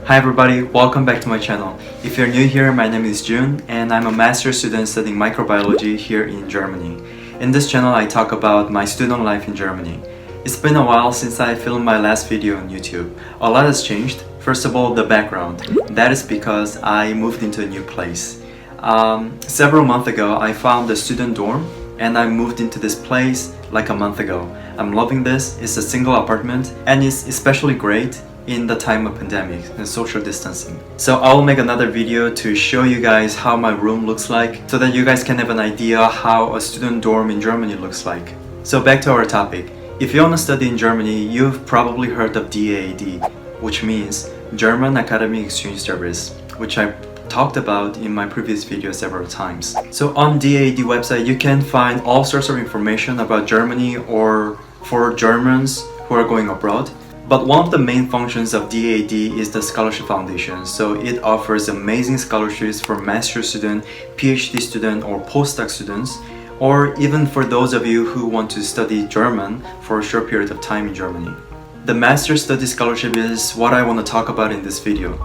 Hi everybody, welcome back to my channel. If you're new here, my name is Jun and I'm a master's student studying microbiology here in Germany. In this channel, I talk about my student life in Germany. It's been a while since I filmed my last video on YouTube. A lot has changed. First of all, the background. That is because I moved into a new place. Several months ago, I found a student dorm and I moved into this place like a month ago. I'm loving this. It's a single apartment and it's especially great in the time of pandemic and social distancing. So I will make another video to show you guys how my room looks like so that you guys can have an idea how a student dorm in Germany looks like. So back to our topic. If you want to study in Germany, you've probably heard of DAAD, which means German Academic Exchange Service, which I talked about in my previous video several times. So on DAAD website, you can find all sorts of information about Germany or for Germans who are going abroad. But one of the main functions of DAAD is the Scholarship Foundation. So it offers amazing scholarships for master's student, PhD student, or postdoc students, or even for those of you who want to study German for a short period of time in Germany. The Master's Study Scholarship is what I want to talk about in this video.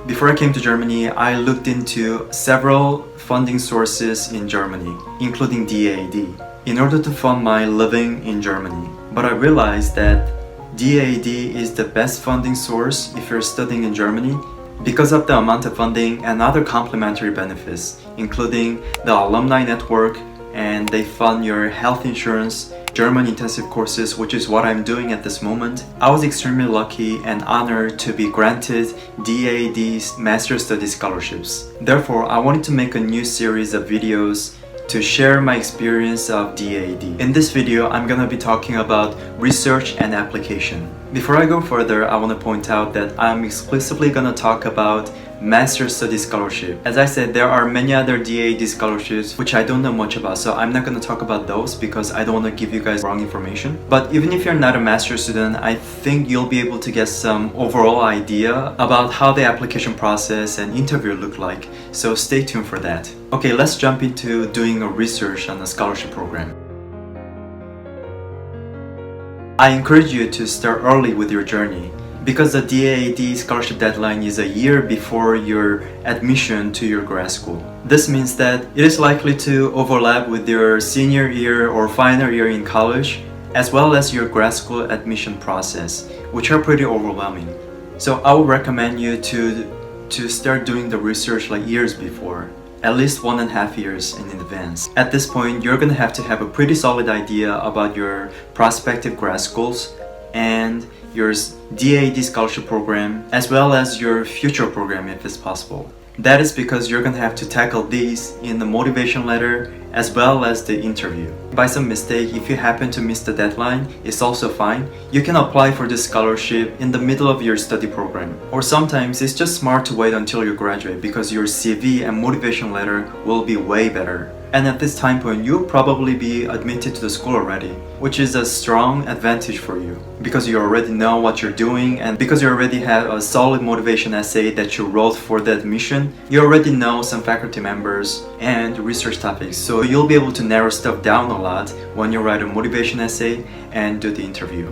Before I came to Germany, I looked into several funding sources in Germany, including DAAD, in order to fund my living in Germany. But I realized that DAAD is the best funding source if you're studying in Germany because of the amount of funding and other complementary benefits, including the alumni network, and they fund your health insurance, German intensive courses, which is what I'm doing at this moment. I was extremely lucky and honored to be granted DAAD's Master Study Scholarships. Therefore, I wanted to make a new series of videos to share my experience of DAAD. In this video, I'm gonna be talking about research and application. Before I go further, I want to point out that I'm exclusively gonna talk about Master Study Scholarship. As I said, there are many other DAAD scholarships which I don't know much about, so I'm not going to talk about those because I don't want to give you guys wrong information. But even if you're not a master's student, I think you'll be able to get some overall idea about how the application process and interview look like, so stay tuned for that. Okay, let's jump into doing a research on a scholarship program. I encourage you to start early with your journey, because the DAAD scholarship deadline is a year before your admission to your grad school. This means that it is likely to overlap with your senior year or final year in college, as well as your grad school admission process, which are pretty overwhelming. So I would recommend you to start doing the research like years before, at least 1.5 years in advance. At this point, you're gonna have to have a pretty solid idea about your prospective grad schools and your DAAD scholarship program, as well as your future program if it's possible. That is because you're gonna have to tackle these in the motivation letter as well as the interview. By some mistake, if you happen to miss the deadline, it's also fine. You can apply for this scholarship in the middle of your study program. Or sometimes it's just smart to wait until you graduate because your CV and motivation letter will be way better. And at this time point, you'll probably be admitted to the school already, which is a strong advantage for you because you already know what you're doing, and because you already have a solid motivation essay that you wrote for the admission, you already know some faculty members and research topics, so you'll be able to narrow stuff down a lot when you write a motivation essay and do the interview.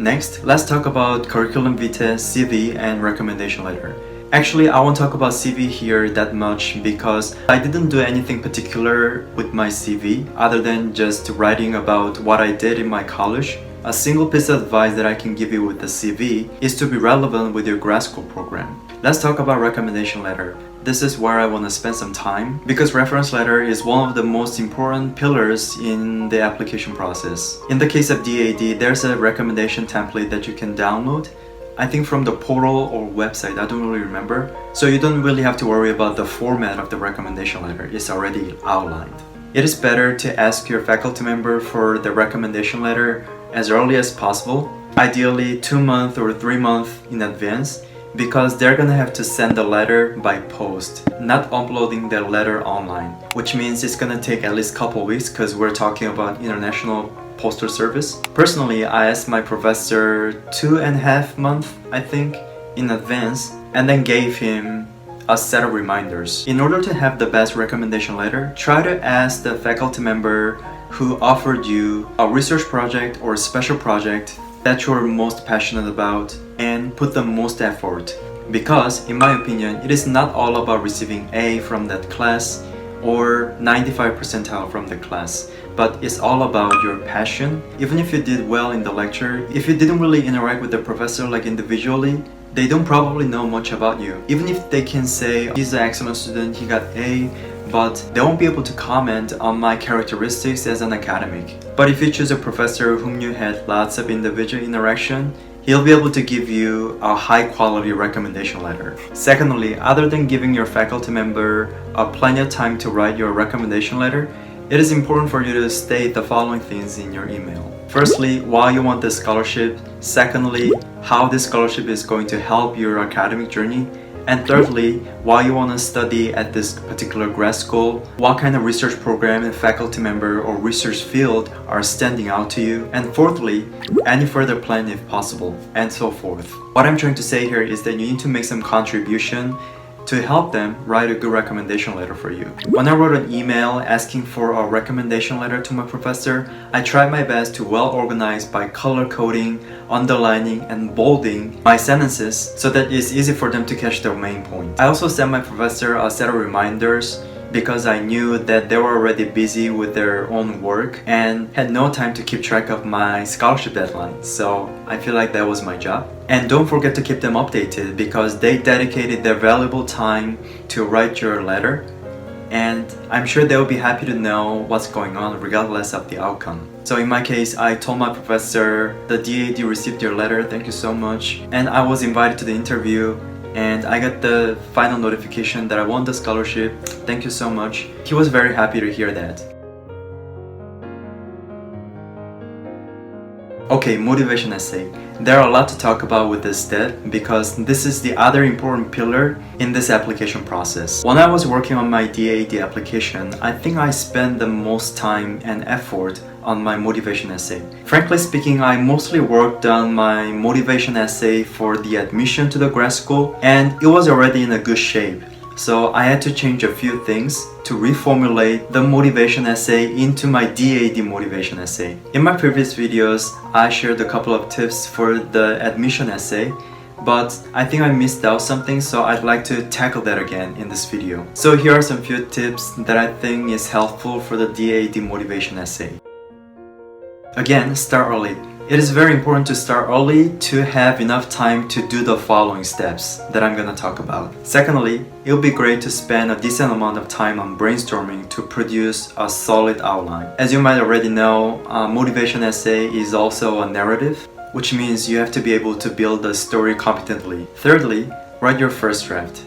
Next, let's talk about curriculum vitae, CV, and recommendation letter. Actually, I won't talk about CV here that much because I didn't do anything particular with my CV other than just writing about what I did in my college. A single piece of advice that I can give you with the CV is to be relevant with your grad school program. Let's talk about recommendation letter. This is where I want to spend some time because reference letter is one of the most important pillars in the application process. In the case of DAAD, there's a recommendation template that you can download, I think from the portal or website, I don't really remember. So you don't really have to worry about the format of the recommendation letter, it's already outlined. It is better to ask your faculty member for the recommendation letter as early as possible, ideally 2 months or 3 months in advance, because they're gonna have to send the letter by post, not uploading the letter online, which means it's gonna take at least a couple weeks because we're talking about international postal service. Personally, I asked my professor 2.5 months, I think, in advance, and then gave him a set of reminders. In order to have the best recommendation letter, try to ask the faculty member who offered you a research project or a special project that you're most passionate about and put the most effort. Because, in my opinion, it is not all about receiving A from that class or 95 percentile from the class, but it's all about your passion. Even if you did well in the lecture, if you didn't really interact with the professor like individually, they don't probably know much about you. Even if they can say, he's an excellent student, he got A, but they won't be able to comment on my characteristics as an academic. But if you choose a professor whom you had lots of individual interaction, he'll be able to give you a high quality recommendation letter. Secondly, other than giving your faculty member plenty of time to write your recommendation letter, it is important for you to state the following things in your email. Firstly, why you want the scholarship. Secondly, how this scholarship is going to help your academic journey. And thirdly, why you want to study at this particular grad school, what kind of research program and faculty member or research field are standing out to you. And fourthly, any further plan if possible, and so forth. What I'm trying to say here is that you need to make some contribution to help them write a good recommendation letter for you. When I wrote an email asking for a recommendation letter to my professor, I tried my best to well organize by color coding, underlining, and bolding my sentences so that it's easy for them to catch the main point. I also sent my professor a set of reminders because I knew that they were already busy with their own work and had no time to keep track of my scholarship deadline. So I feel like that was my job. And don't forget to keep them updated because they dedicated their valuable time to write your letter. And I'm sure they'll be happy to know what's going on regardless of the outcome. So in my case, I told my professor, the DAD received your letter, thank you so much. And I was invited to the interview and I got the final notification that I won the scholarship. Thank you so much. He was very happy to hear that. Okay, motivation essay. There are a lot to talk about with this step because this is the other important pillar in this application process. When I was working on my DAD application, I think I spent the most time and effort on my motivation essay. Frankly speaking, I mostly worked on my motivation essay for the admission to the grad school and it was already in a good shape. So I had to change a few things to reformulate the motivation essay into my DAD motivation essay. In my previous videos, I shared a couple of tips for the admission essay, but I think I missed out something, so I'd like to tackle that again in this video. So here are some few tips that I think is helpful for the DAD motivation essay. Again, start early. It is very important to start early to have enough time to do the following steps that I'm gonna talk about. Secondly, it would be great to spend a decent amount of time on brainstorming to produce a solid outline. As you might already know, a motivation essay is also a narrative, which means you have to be able to build a story competently. Thirdly, write your first draft.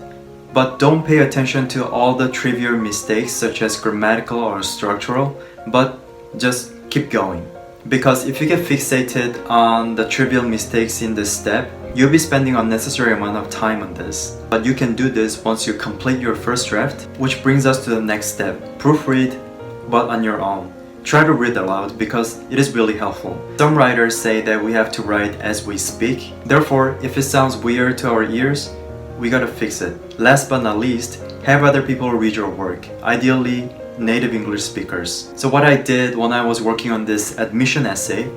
But don't pay attention to all the trivial mistakes such as grammatical or structural, but just keep going. Because if you get fixated on the trivial mistakes in this step, you'll be spending unnecessary amount of time on this. But you can do this once you complete your first draft, which brings us to the next step. Proofread, but on your own. Try to read aloud because it is really helpful. Some writers say that we have to write as we speak. Therefore, if it sounds weird to our ears, we gotta fix it. Last but not least, have other people read your work. Ideally, native English speakers. So what I did when I was working on this admission essay,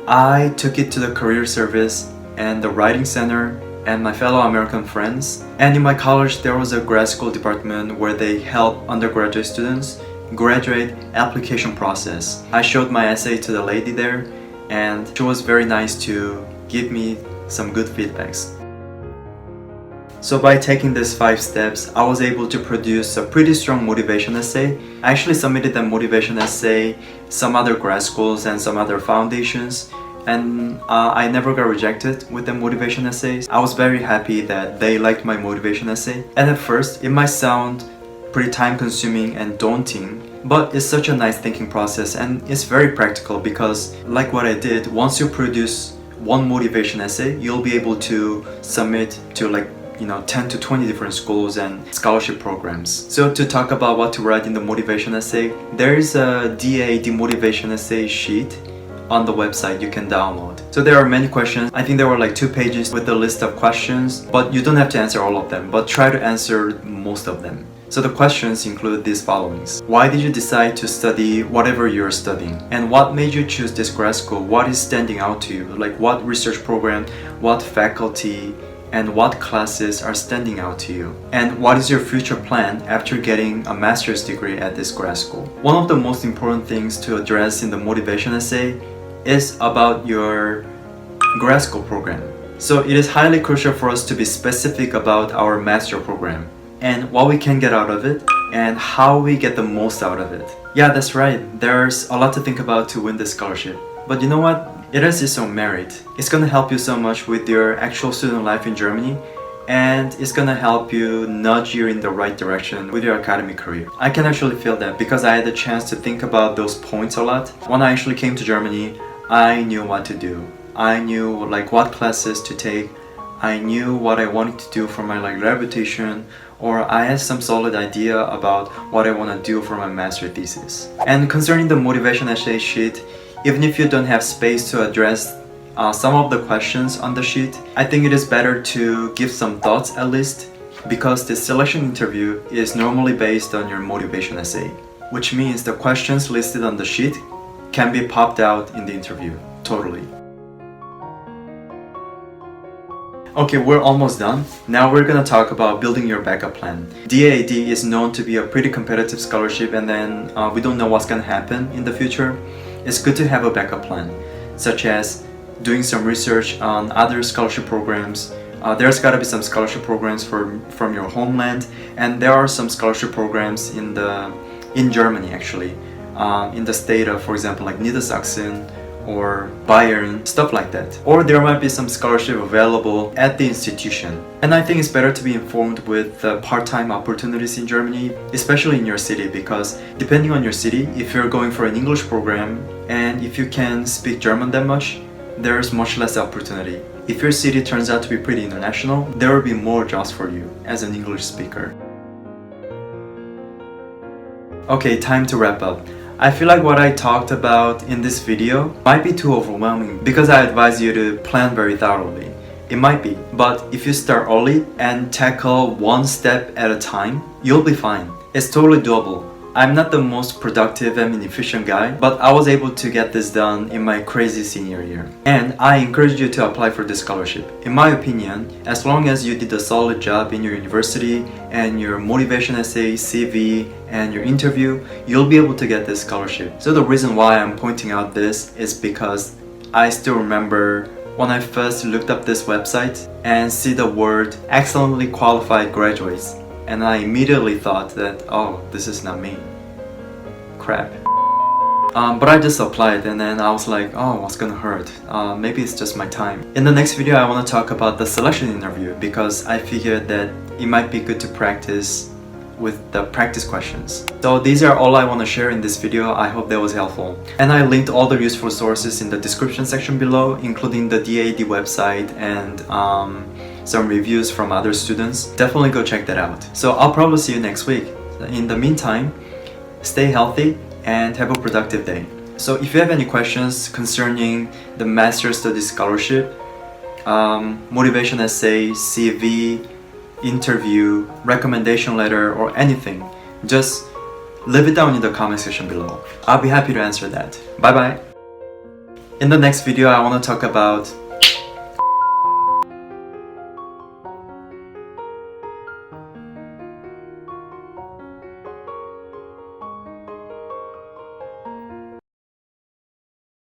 I took it to the career service and the writing center and my fellow American friends. And in my college, there was a grad school department where they help undergraduate students graduate application process. I showed my essay to the lady there and she was very nice to give me some good feedbacks. So by taking these 5 steps, I was able to produce a pretty strong motivation essay. I actually submitted that motivation essay some other grad schools and some other foundations, and I never got rejected with the motivation essays. I was very happy that they liked my motivation essay. And at first, it might sound pretty time consuming and daunting, but it's such a nice thinking process and it's very practical because like what I did, once you produce one motivation essay, you'll be able to submit to 10 to 20 different schools and scholarship programs. So to talk about what to write in the motivation essay, there is a DAD motivation essay sheet on the website you can download. So there are many questions. I think there were 2 pages with a list of questions, but you don't have to answer all of them, but try to answer most of them. So the questions include these followings. Why did you decide to study whatever you're studying? And what made you choose this grad school? What is standing out to you? Like what research program, what faculty, and what classes are standing out to you? And what is your future plan after getting a master's degree at this grad school? One of the most important things to address in the motivation essay is about your grad school program. So it is highly crucial for us to be specific about our master program and what we can get out of it and how we get the most out of it. Yeah, that's right. There's a lot to think about to win this scholarship. But you know what? It has its own merit. It's gonna help you so much with your actual student life in Germany, and it's gonna help you nudge you in the right direction with your academic career. I can actually feel that because I had the chance to think about those points a lot. When I actually came to Germany, I knew what to do. I knew like what classes to take. I knew what I wanted to do for my reputation, or I had some solid idea about what I want to do for my master thesis. And concerning the motivation essay sheet, even if you don't have space to address some of the questions on the sheet, I think it is better to give some thoughts at least, because the selection interview is normally based on your motivation essay, which means the questions listed on the sheet can be popped out in the interview. Totally. Okay, we're almost done. Now we're gonna talk about building your backup plan. DAAD is known to be a pretty competitive scholarship, and then we don't know what's gonna happen in the future. It's good to have a backup plan, such as doing some research on other scholarship programs. There's gotta be some scholarship programs from your homeland, and there are some scholarship programs in Germany actually, in the state of, for example, like Niedersachsen or Bayern, stuff like that. Or there might be some scholarship available at the institution. And I think it's better to be informed with part-time opportunities in Germany, especially in your city, because depending on your city, if you're going for an English program and if you can speak German that much, there's much less opportunity. If your city turns out to be pretty international, there will be more jobs for you as an English speaker. Okay, time to wrap up. I feel like what I talked about in this video might be too overwhelming because I advise you to plan very thoroughly. It might be, but if you start early and tackle one step at a time, you'll be fine. It's totally doable. I'm not the most productive and efficient guy, but I was able to get this done in my crazy senior year. And I encourage you to apply for this scholarship. In my opinion, as long as you did a solid job in your university and your motivation essay, CV, and your interview, you'll be able to get this scholarship. So the reason why I'm pointing out this is because I still remember when I first looked up this website and see the word excellently qualified graduates, and I immediately thought that, oh, this is not me. Crap. But I just applied and then I was like, oh, what's gonna hurt? Maybe it's just my time. In the next video, I want to talk about the selection interview because I figured that it might be good to practice with the practice questions. So these are all I want to share in this video. I hope that was helpful. And I linked all the useful sources in the description section below, including the DAAD website and some reviews from other students. Definitely go check that out. So I'll probably see you next week. In the meantime, stay healthy and have a productive day. So if you have any questions concerning the Master Studies Scholarship, motivation essay, CV, interview, recommendation letter, or anything, just leave it down in the comment section below. I'll be happy to answer that. Bye bye. In the next video, I want to talk about